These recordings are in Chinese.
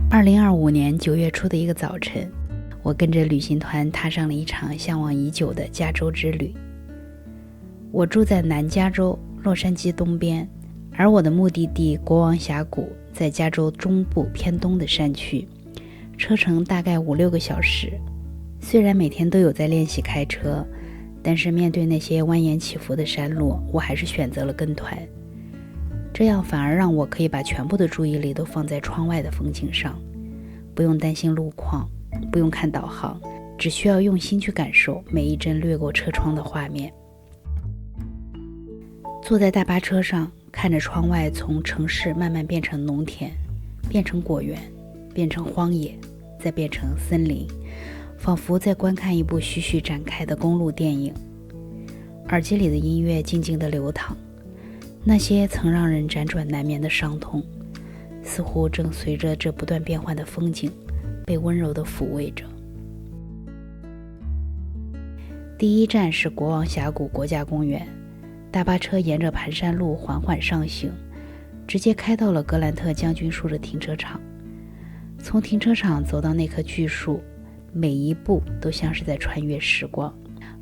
2025年9月初的一个早晨，我跟着旅行团踏上了一场向往已久的加州之旅。我住在南加州洛杉矶东边，而我的目的地国王峡谷在加州中部偏东的山区，车程大概5-6个小时。虽然每天都有在练习开车，但是面对那些蜿蜒起伏的山路，我还是选择了跟团。这样反而让我可以把全部的注意力都放在窗外的风景上，不用担心路况，不用看导航，只需要用心去感受每一帧掠过车窗的画面。坐在大巴车上，看着窗外从城市慢慢变成农田，变成果园，变成荒野，再变成森林，仿佛在观看一部徐徐展开的公路电影。耳机里的音乐静静地流淌，那些曾让人辗转难眠的伤痛，似乎正随着这不断变换的风景被温柔地抚慰着。第一站是国王峡谷国家公园，大巴车沿着盘山路缓缓上行，直接开到了格兰特将军树的停车场。从停车场走到那棵巨树，每一步都像是在穿越时光。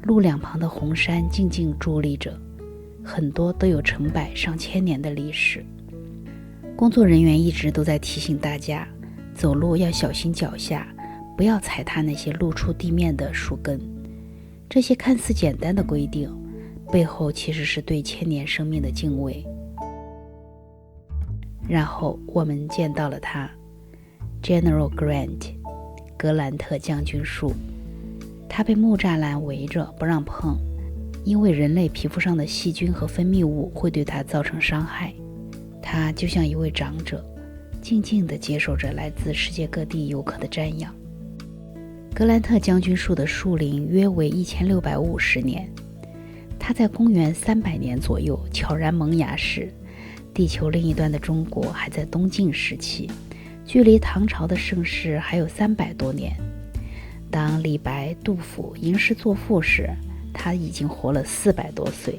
路两旁的红杉静静伫立着，很多都有成百上千年的历史。工作人员一直都在提醒大家，走路要小心脚下，不要踩踏那些露出地面的树根。这些看似简单的规定，背后其实是对千年生命的敬畏。然后我们见到了它， General Grant 格兰特将军树。它被木栅栏围着不让碰，因为人类皮肤上的细菌和分泌物会对它造成伤害。它就像一位长者，静静地接受着来自世界各地游客的瞻仰。格兰特将军树的树龄约为1650年，它在公元300年左右悄然萌芽时，地球另一端的中国还在东晋时期，距离唐朝的盛世还有300多年。当李白、杜甫吟诗作赋时，他已经活了400多岁。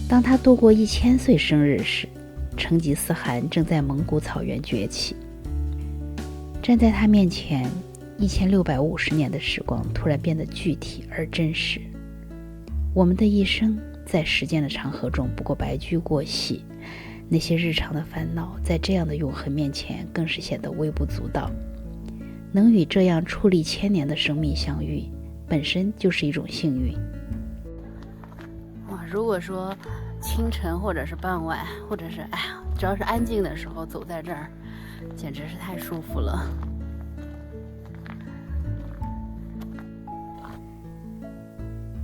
当他度过1000岁生日时，成吉思汗正在蒙古草原崛起。站在他面前，1650年的时光突然变得具体而真实。我们的一生在时间的长河中不过白驹过隙，那些日常的烦恼在这样的永恒面前更是显得微不足道。能与这样矗立千年的生命相遇，本身就是一种幸运。如果说清晨或者是傍晚，或者是只要是安静的时候走在这儿，简直是太舒服了。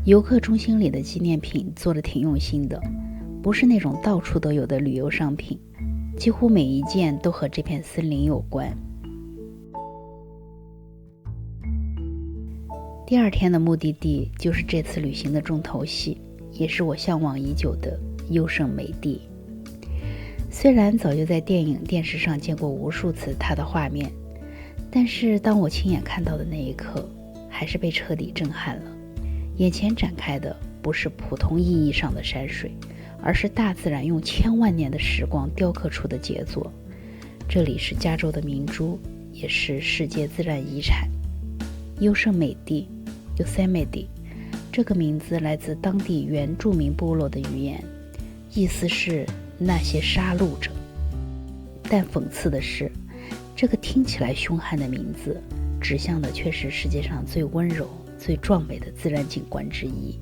游客中心里的纪念品做得挺用心的，不是那种到处都有的旅游商品，几乎每一件都和这片森林有关。第二天的目的地就是这次旅行的重头戏，也是我向往已久的优胜美地。虽然早就在电影、电视上见过无数次它的画面，但是当我亲眼看到的那一刻，还是被彻底震撼了。眼前展开的不是普通意义上的山水，而是大自然用千万年的时光雕刻出的杰作。这里是加州的明珠，也是世界自然遗产。优胜美地 Yosemite 这个名字来自当地原住民部落的语言，意思是那些杀戮者。但讽刺的是，这个听起来凶悍的名字指向的却是世界上最温柔、最壮美的自然景观之一。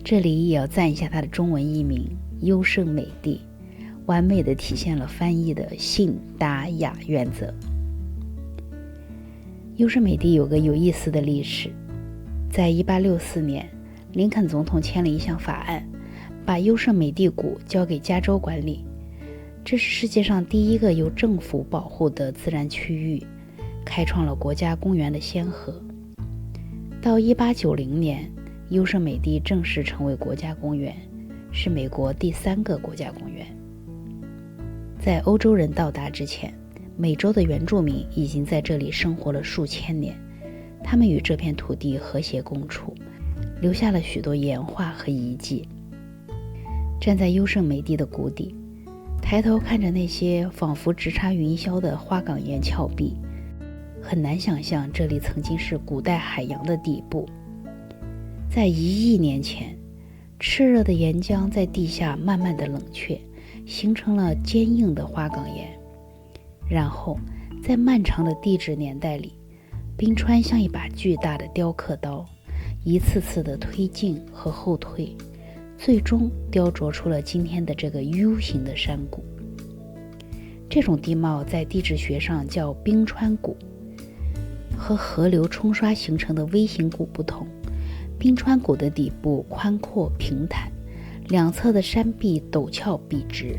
这里也要赞一下它的中文译名优胜美地，完美地体现了翻译的信达雅原则。优胜美地有个有意思的历史，在1864年，林肯总统签了一项法案，把优胜美地谷交给加州管理。这是世界上第一个由政府保护的自然区域，开创了国家公园的先河。到1890年，优胜美地正式成为国家公园，是美国第3个国家公园。在欧洲人到达之前，美洲的原住民已经在这里生活了数千年，他们与这片土地和谐共处，留下了许多岩画和遗迹。站在优胜美地的谷底，抬头看着那些仿佛直插云霄的花岗岩峭壁，很难想象这里曾经是古代海洋的底部。在1亿年前，炽热的岩浆在地下慢慢的冷却，形成了坚硬的花岗岩。然后在漫长的地质年代里，冰川像一把巨大的雕刻刀，一次次的推进和后退，最终雕琢出了今天的这个 U 型的山谷。这种地貌在地质学上叫冰川谷。和河流冲刷形成的 V 型谷不同，冰川谷的底部宽阔平坦，两侧的山壁陡峭笔直，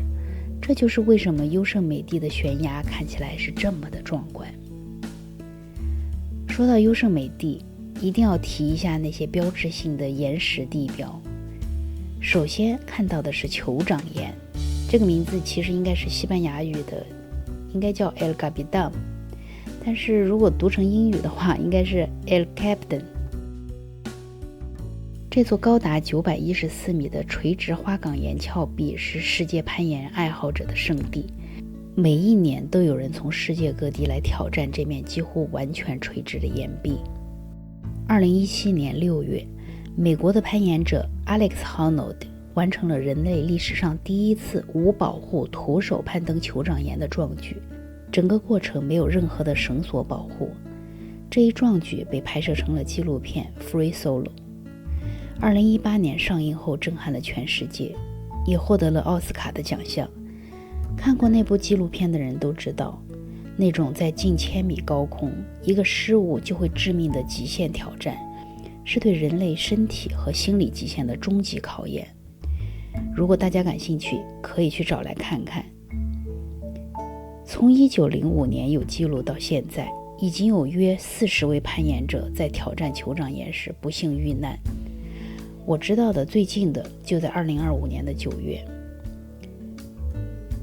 这就是为什么优胜美地的悬崖看起来是这么的壮观。说到优胜美地，一定要提一下那些标志性的岩石地标。首先看到的是酋长岩，这个名字其实应该是西班牙语的，应该叫 El Capitan， 但是如果读成英语的话，应该是 El Capitan。 这座高达914米的垂直花岗岩峭壁是世界攀岩爱好者的圣地，每一年都有人从世界各地来挑战这面几乎完全垂直的岩壁。2017年6月，美国的攀岩者 Alex Honnold 完成了人类历史上第一次无保护徒手攀登酋长岩的壮举，整个过程没有任何的绳索保护。这一壮举被拍摄成了纪录片 Free Solo， 2018年上映后震撼了全世界，也获得了奥斯卡的奖项。看过那部纪录片的人都知道，那种在近1000米高空一个失误就会致命的极限挑战，是对人类身体和心理极限的终极考验。如果大家感兴趣，可以去找来看看。从1905年有记录到现在，已经有约40位攀岩者在挑战酋长岩时不幸遇难。我知道的最近的就在2025年的9月。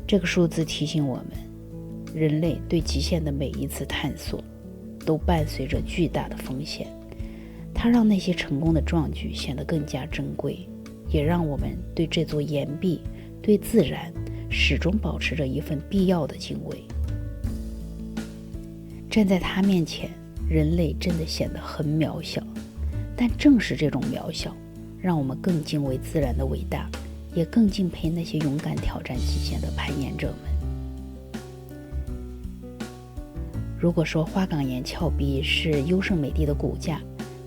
这个数字提醒我们，人类对极限的每一次探索都伴随着巨大的风险，它让那些成功的壮举显得更加珍贵，也让我们对这座岩壁、对自然始终保持着一份必要的敬畏。站在它面前，人类真的显得很渺小，但正是这种渺小，让我们更敬畏自然的伟大，也更敬佩那些勇敢挑战极限的攀岩者们。如果说花岗岩峭壁是优胜美地的骨架，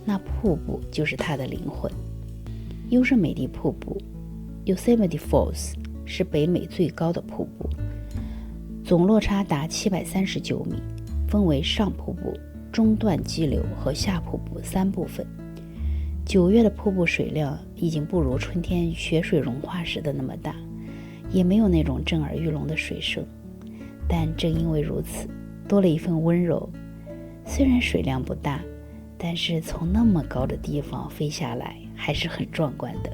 那瀑布就是它的灵魂。优胜美地瀑布 Yosemite Falls 是北美最高的瀑布，总落差达739米，分为上瀑布、中段激流和下瀑布3部分。9月的瀑布水量已经不如春天雪水融化时的那么大，也没有那种震耳欲聋的水声，但正因为如此，多了一份温柔。虽然水量不大，但是从那么高的地方飞下来还是很壮观的。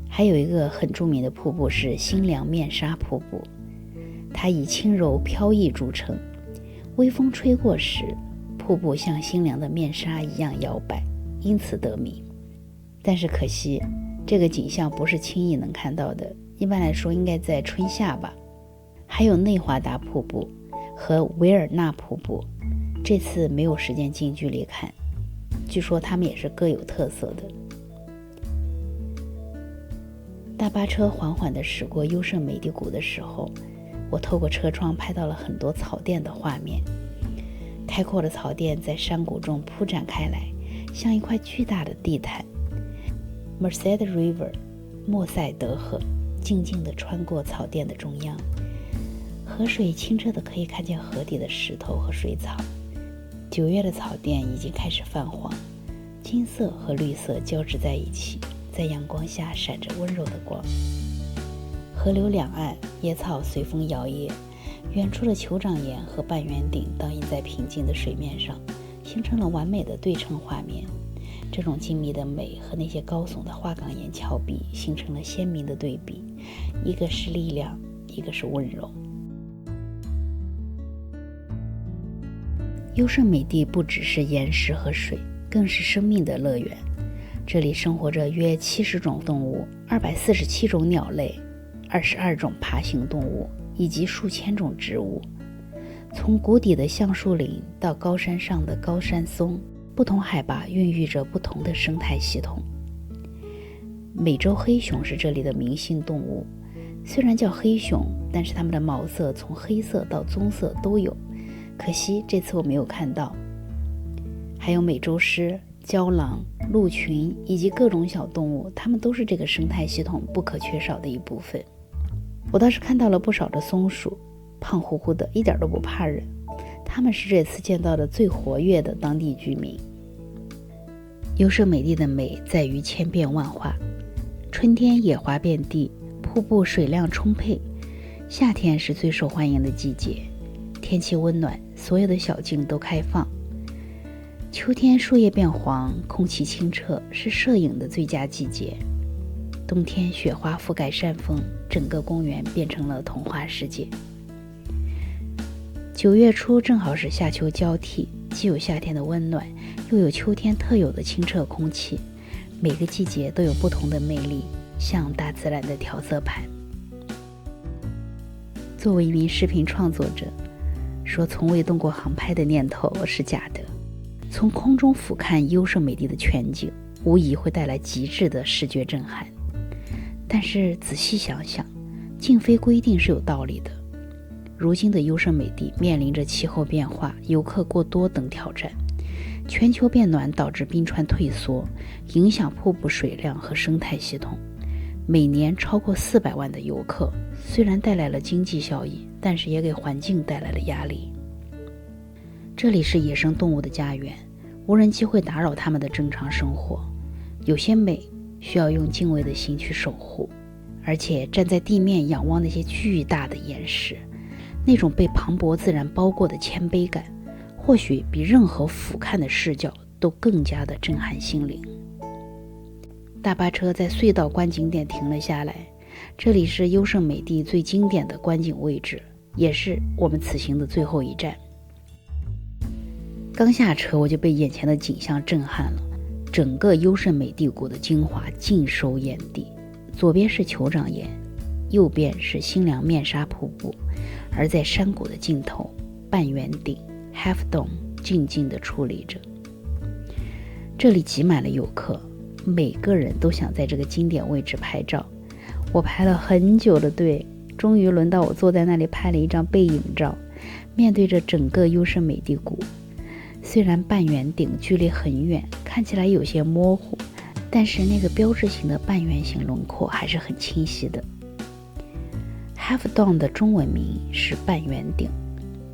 还有一个很著名的瀑布是新良面纱瀑布，它以轻柔飘逸著称，微风吹过时，瀑布像新娘的面纱一样摇摆，因此得名。但是可惜，这个景象不是轻易能看到的，一般来说应该在春夏吧。还有内华达瀑布和维尔纳瀑布，这次没有时间近距离看，据说它们也是各有特色的。大巴车缓缓地驶过优胜美地谷的时候，我透过车窗拍到了很多草甸的画面。开阔的草甸在山谷中铺展开来，像一块巨大的地毯。Merced River 莫塞德河静静地穿过草甸的中央，河水清澈的可以看见河底的石头和水草。9月的草甸已经开始泛黄，金色和绿色交织在一起，在阳光下闪着温柔的光。河流两岸野草随风摇曳，远处的酋长岩和半圆顶倒映在平静的水面上，形成了完美的对称画面。这种静谧的美和那些高耸的花岗岩峭壁形成了鲜明的对比，一个是力量，一个是温柔。优胜美地不只是岩石和水，更是生命的乐园。这里生活着约70种动物，247种鸟类， 22种爬行动物以及数千种植物。从谷底的橡树林到高山上的高山松，不同海拔孕育着不同的生态系统。美洲黑熊是这里的明星动物，虽然叫黑熊，但是它们的毛色从黑色到棕色都有，可惜这次我没有看到。还有美洲狮、郊狼、鹿群以及各种小动物，它们都是这个生态系统不可缺少的一部分。我倒是看到了不少的松鼠，胖乎乎的，一点都不怕人，它们是这次见到的最活跃的当地居民。优胜美地的美在于千变万化，春天野花遍地，瀑布水量充沛，夏天是最受欢迎的季节，天气温暖，所有的小径都开放。秋天树叶变黄，空气清澈，是摄影的最佳季节。冬天雪花覆盖山峰，整个公园变成了童话世界。9月初正好是夏秋交替，既有夏天的温暖，又有秋天特有的清澈空气，每个季节都有不同的魅力，像大自然的调色盘。作为一名视频创作者，说从未动过航拍的念头是假的。从空中俯瞰优胜美地的全景，无疑会带来极致的视觉震撼。但是仔细想想，禁飞规定是有道理的。如今的优胜美地面临着气候变化、游客过多等挑战，全球变暖导致冰川退缩，影响瀑布水量和生态系统。每年超过400万的游客，虽然带来了经济效益，但是也给环境带来了压力。这里是野生动物的家园，无人机会打扰它们的正常生活。有些美需要用敬畏的心去守护，而且站在地面仰望那些巨大的岩石，那种被磅礴自然包裹的谦卑感，或许比任何俯瞰的视角都更加的震撼心灵。大巴车在隧道观景点停了下来，这里是优胜美地最经典的观景位置，也是我们此行的最后一站。刚下车我就被眼前的景象震撼了，整个优胜美地谷的精华尽收眼底，左边是酋长岩，右边是新良面纱瀑布，而在山谷的尽头，半圆顶 Half Dome 静静地矗立着。这里挤满了游客，每个人都想在这个经典位置拍照。我排了很久的队，终于轮到我坐在那里拍了一张背影照，面对着整个优胜美地谷。虽然半圆顶距离很远，看起来有些模糊，但是那个标志性的半圆形轮廓还是很清晰的。Half Dome 的中文名是半圆顶，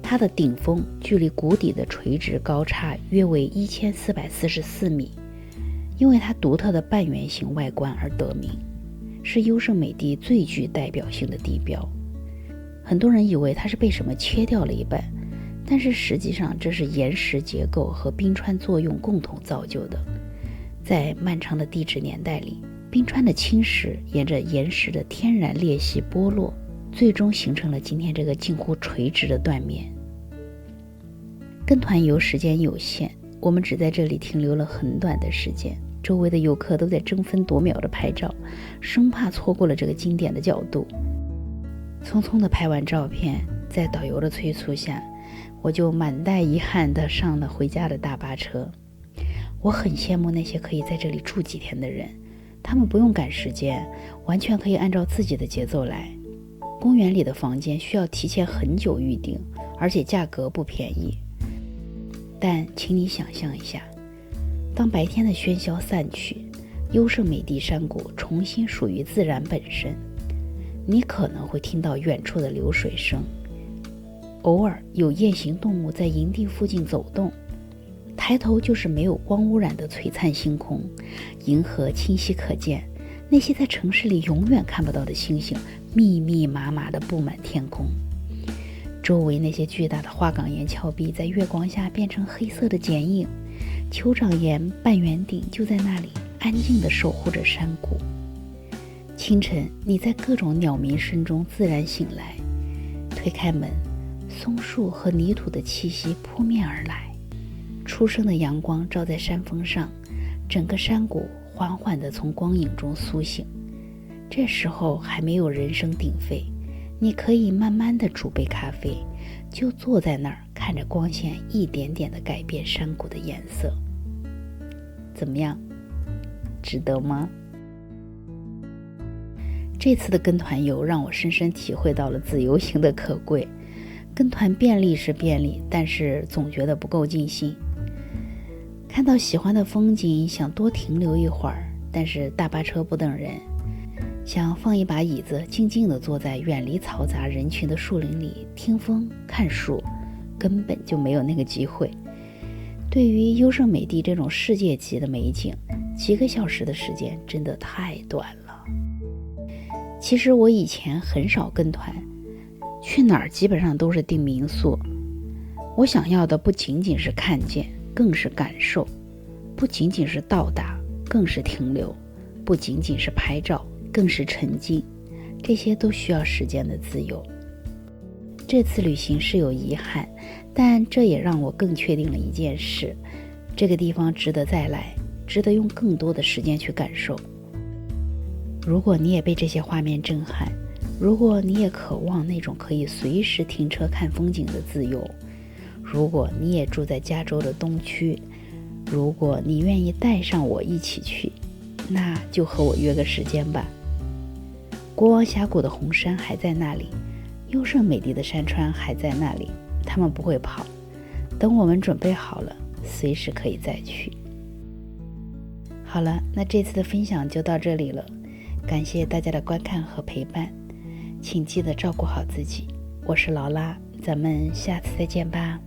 它的顶峰距离谷底的垂直高差约为1444米，因为它独特的半圆形外观而得名，是优胜美地最具代表性的地标。很多人以为它是被什么切掉了一半，但是实际上这是岩石结构和冰川作用共同造就的。在漫长的地质年代里，冰川的侵蚀沿着岩石的天然裂隙剥落，最终形成了今天这个近乎垂直的断面。跟团游时间有限，我们只在这里停留了很短的时间，周围的游客都在争分夺秒的拍照，生怕错过了这个经典的角度。匆匆的拍完照片，在导游的催促下，我就满带遗憾地上了回家的大巴车。我很羡慕那些可以在这里住几天的人，他们不用赶时间，完全可以按照自己的节奏来。公园里的房间需要提前很久预定，而且价格不便宜。但请你想象一下，当白天的喧嚣散去，优胜美地山谷重新属于自然本身，你可能会听到远处的流水声，偶尔有夜行动物在营地附近走动，抬头就是没有光污染的璀璨星空，银河清晰可见，那些在城市里永远看不到的星星密密麻麻地布满天空。周围那些巨大的花岗岩峭壁在月光下变成黑色的剪影，酋长岩半圆顶就在那里安静地守护着山谷。清晨，你在各种鸟鸣声中自然醒来，推开门，松树和泥土的气息扑面而来，初升的阳光照在山峰上，整个山谷缓缓地从光影中苏醒。这时候还没有人声鼎沸，你可以慢慢地煮杯咖啡，就坐在那儿看着光线一点点地改变山谷的颜色。怎么样？值得吗？这次的跟团游让我深深体会到了自由行的可贵。跟团便利是便利，但是总觉得不够尽兴。看到喜欢的风景，想多停留一会儿，但是大巴车不等人。想放一把椅子，静静地坐在远离嘈杂人群的树林里听风看树，根本就没有那个机会。对于优胜美地这种世界级的美景，几个小时的时间真的太短了。其实我以前很少跟团，去哪儿基本上都是订民宿。我想要的不仅仅是看见，更是感受；不仅仅是到达，更是停留；不仅仅是拍照，更是沉浸。这些都需要时间的自由。这次旅行是有遗憾，但这也让我更确定了一件事：这个地方值得再来，值得用更多的时间去感受。如果你也被这些画面震撼，如果你也渴望那种可以随时停车看风景的自由，如果你也住在加州的东区，如果你愿意带上我一起去，那就和我约个时间吧。国王峡谷的红山还在那里，优胜美地的山川还在那里，他们不会跑。等我们准备好了，随时可以再去。好了，那这次的分享就到这里了，感谢大家的观看和陪伴，请记得照顾好自己。我是劳拉，咱们下次再见吧。